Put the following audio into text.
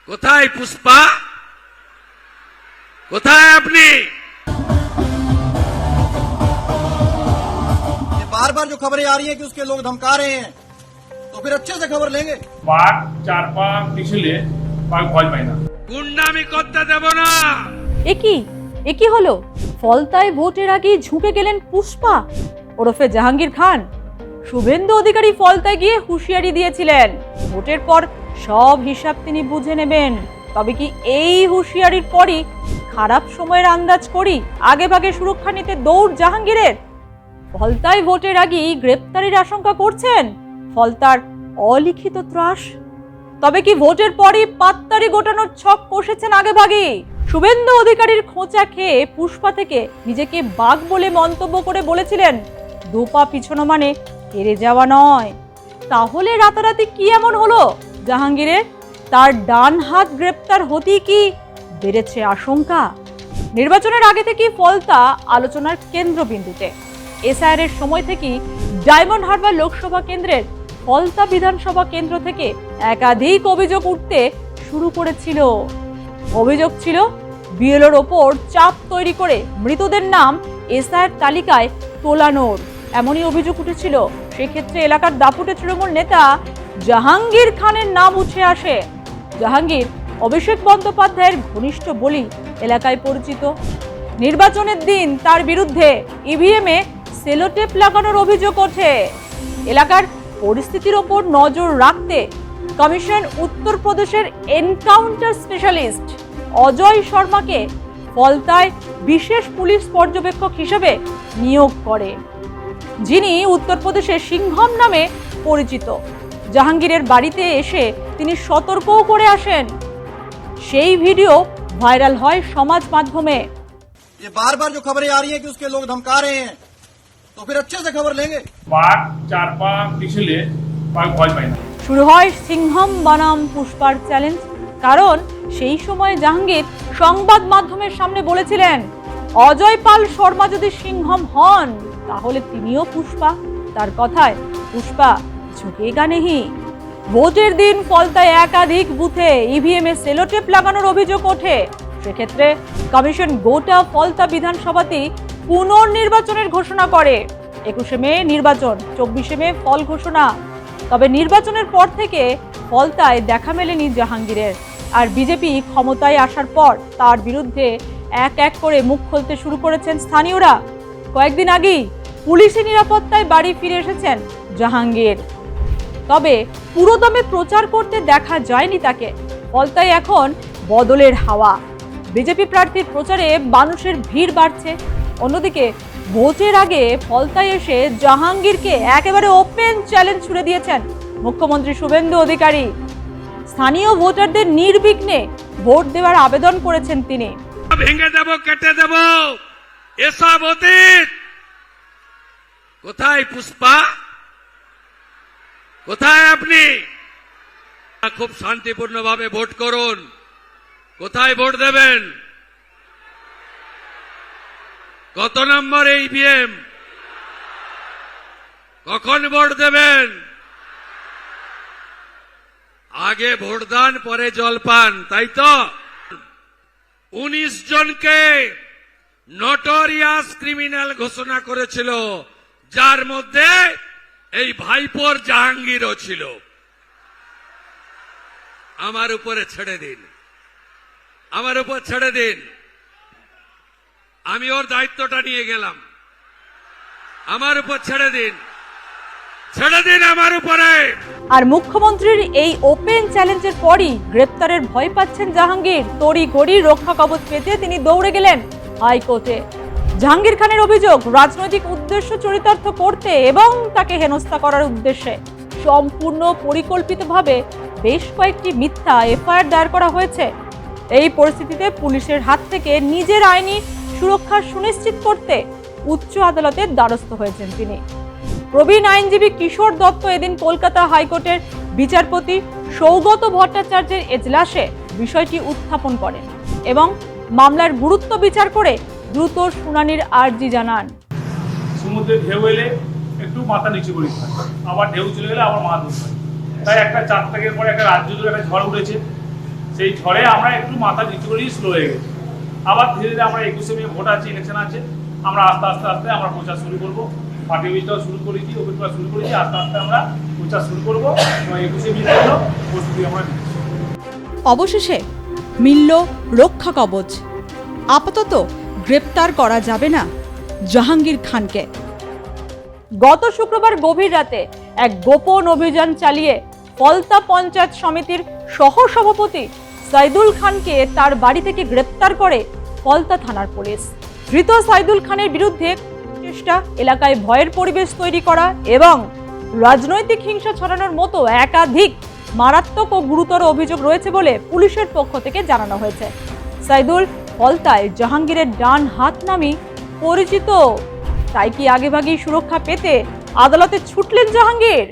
কোথায় পুষ্পা? কোথায় আপনি? बार बार जो खबरें आ रही हैं कि उसके लोग धमका रहे हैं, तो फिर अच्छे से खबर लेंगे। বাঘ চার পা পিছলে বাঘ ভয় পায় না। গুন্ডামি করতে দেব না। একই হলো, ফলতায় ভোটের আগে ঝুঁকে গেলেন পুষ্পা ওরফে জাহাঙ্গীর খান। শুভেন্দু অধিকারী ফলতায় গিয়ে হুঁশিয়ারি দিয়েছিলেন, ভোটের পর সব হিসাব তিনি বুঝে নেবেন। তবে কি এই হুঁশিয়ারির পরই খারাপ সময়ের আন্দাজ করি আগে ভাগে সুরক্ষা নিতে দৌড় জাহাঙ্গীরের? ফলতায় ভোটের আগেই গ্রেপ্তারির আশঙ্কা করছেন ফলতার অলিখিত ত্রাস। তবে কি ভোটের পরই পাত্তারি গোটানোর ছক কষেছেন আগে ভাগে? শুভেন্দু অধিকারীর খোঁচা খেয়ে পুষ্পা থেকে নিজেকে বাঘ বলে মন্তব্য করে বলেছিলেন, দুপা পিছনো মানে হেরে যাওয়া নয়। তাহলে রাতারাতি কি এমন হলো জাহাঙ্গীরের? তার ডান হাত গ্রেপ্তার হতেই কি বেড়েছে আশঙ্কা? নির্বাচনের আগে থেকেই ফলতা আলোচনার কেন্দ্রবিন্দুতে। এসআইআর এর সময় থেকেই ডায়মন্ড হারবার লোকসভা কেন্দ্রের ফলতা বিধানসভা কেন্দ্র থেকে একাধিক অভিযোগ উঠতে শুরু করেছিল। অভিযোগ ছিল বিএলওর ওপর চাপ তৈরি করে মৃতদের নাম এসআইআর তালিকায় তোলানোর, এমনই অভিযোগ উঠেছিল। সেক্ষেত্রে এলাকার দাপুটে তৃণমূল নেতা জাহাঙ্গীর খানের নাম উঠে আসে। জাহাঙ্গীর অভিষেক বন্দ্যোপাধ্যায়ের ঘনিষ্ঠ বলেই এলাকায় পরিচিত। নির্বাচনের দিন তার বিরুদ্ধে ইভিএমে সেলোটেপ লাগানোর অভিযোগ ওঠে। এলাকার পরিস্থিতির ওপর নজর রাখতে কমিশন উত্তরপ্রদেশের এনকাউন্টার স্পেশালিস্ট অজয় শর্মাকে ফলতায় বিশেষ পুলিশ পর্যবেক্ষক হিসেবে নিয়োগ করে, যিনি উত্তরপ্রদেশের সিংহম নামে পরিচিত। জাহাঙ্গীরের বাড়িতে এসে তিনি সতর্কও করে আসেন। সেই ভিডিও ভাইরাল হয় সমাজ মাধ্যমে। ये बार बार जो खबरें आ रही हैं कि उसके लोग धमका रहे हैं, तो फिर अच्छे से खबर लेंगे। বাঘ চার পা পিছলে বাঘ ভয় পায় না। শুরু হয় সিংহম বনাম পুষ্পার চ্যালেঞ্জ। কারণ সেই সময় জাহাঙ্গীর সংবাদ মাধ্যমের সামনে বলেছিলেন, অজয় পাল শর্মা যদি সিংহম হন তাহলে তিনিও পুষ্পা। তার কথায় পুষ্পা ঝুঁকেগা নেহি। ভোটের দিন ফলতায় একাধিক বুথে ইভিএমে সেলোটেপ লাগানোর অভিযোগ ওঠে। সেক্ষেত্রে কমিশন গোটা ফলতা বিধানসভাতেই পুনর্নির্বাচনের ঘোষণা করে। 21শে মে নির্বাচন, 24শে মে ফল ঘোষণা। তবে নির্বাচনের পর থেকে ফলতায় দেখা মেলেনি জাহাঙ্গীরের। আর বিজেপি ক্ষমতায় আসার পর তার বিরুদ্ধে এক এক করে মুখ খুলতে শুরু করেছেন স্থানীয়রা। কয়েকদিন আগেই পুলিশি নিরাপত্তায় বাড়ি ফিরে এসেছেন জাহাঙ্গীর। তবে পুরোদমে প্রচার করতে দেখা যায়নি তাকে। ফলতায় এখন বদলের হাওয়া। বিজেপি প্রার্থীর প্রচারে মানুষের ভিড় বাড়ছে। অন্যদিকে ভোটের আগে ফলতায় এসে জাহাঙ্গীরকে একেবারে ওপেন চ্যালেঞ্জ ছুড়ে দিয়েছেন মুখ্যমন্ত্রী শুভেন্দু অধিকারী। স্থানীয় ভোটারদের নির্বিঘ্নে ভোট দেওয়ার আবেদন করেছেন তিনি। ভেঙে দেব, কেটে দেব, এসব অতীত। কোথায় পুষ্পা? কোথায় আপনি? খুব শান্তিপূর্ণভাবে ভোট করুন। কোথায় ভোট দেবেন? কত নম্বর ইভিএম? কখন ভোট দেবেন? আগে ভোটদান পরে জলপান, তাই তো? 19 জনকে নটোরিয়াস ক্রিমিনাল ঘোষণা করেছিল, যার মধ্যে এই ভাইপোর জাহাঙ্গীরও ছিল। আমার উপরে ছেড়ে দিন, আমার উপর ছেড়ে দিন। আমি ওর দায়িত্বটা নিয়ে গেলাম। আমার উপর ছেড়ে দিন, ছেড়ে দিন আমার উপরে। আর মুখ্যমন্ত্রীর এই ওপেন চ্যালেঞ্জের পরই গ্রেপ্তারের ভয় পাচ্ছেন জাহাঙ্গীর। তড়িঘড়ি রক্ষা কবচ পেতে তিনি দৌড়ে গেলেন হাইকোর্টে। জাহাঙ্গীর খানের অভিযোগ, রাজনৈতিক উদ্দেশ্য চরিতার্থ করতে এবং তাকে হেনস্থা করার উদ্দেশ্যে সম্পূর্ণ পরিকল্পিতভাবে বেশ কয়েকটি মিথ্যা এফআইআর দায়ের করা হয়েছে। এই পরিস্থিতিতে পুলিশের হাত থেকে নিজের আইনি সুরক্ষা সুনিশ্চিত করতে উচ্চ আদালতের দ্বারস্থ হয়েছেন তিনি। প্রবীণ আইনজীবী কিশোর দত্ত এদিন কলকাতা হাইকোর্টের বিচারপতি সৌগত ভট্টাচার্যের এজলাসে বিষয়টি উত্থাপন করেন এবং মামলার গুরুত্ব বিচার করে দ্রুত শুনানির আর্জি জানান। সমুদ্রে ঢেউ এলে একটু মাথা নিচু করি, আবার ঢেউ চলে গেলে আবার মাথা উঠে। তাই একটা 4 তারিখের পরে একটা রাজ্য জুড়ে একটা ঝড় উঠেছে। সেই ঝড়ে আমরা একটু মাথা নিচু করেই স্লো হয়ে গেছি। আবার ধীরে ধীরে আমরা 21শে মে ভোট আছে, ইলেকশন আছে, আমরা আস্তে আস্তে আমরা প্রচার শুরু করবো। পার্টি অফিসটাও শুরু করেছি, অফিসটা শুরু করেছি, আস্তে আস্তে আমরা প্রচার শুরু করবো এবং 21শে মে জন্য প্রস্তুতি আমরা নিচ্ছি। অবশেষে মিলল রক্ষা কবচ। আপাতত গ্রেপ্তার করা যাবে না জাহাঙ্গীর খানকে। গত শুক্রবার গভীর রাতে এক গোপন অভিযান চালিয়ে ফলতা পঞ্চায়েত সমিতির সহসভাপতি সাইদুল খানকে তার বাড়ি থেকে গ্রেপ্তার করে ফলতা থানার পুলিশ। ধৃত সাইদুল খানের বিরুদ্ধে চেষ্টা, এলাকায় ভয়ের পরিবেশ তৈরি করা এবং রাজনৈতিক হিংসা ছড়ানোর মতো একাধিক মারাত্মক ও গুরুতর অভিযোগ রয়েছে বলে পুলিশের পক্ষ থেকে জানানো হয়েছে। সাইদুল ফলতায় জাহাঙ্গীরের ডান হাত নামে পরিচিত। তাই কি আগেভাগেই সুরক্ষা পেতে আদালতে ছুটলেন জাহাঙ্গীর?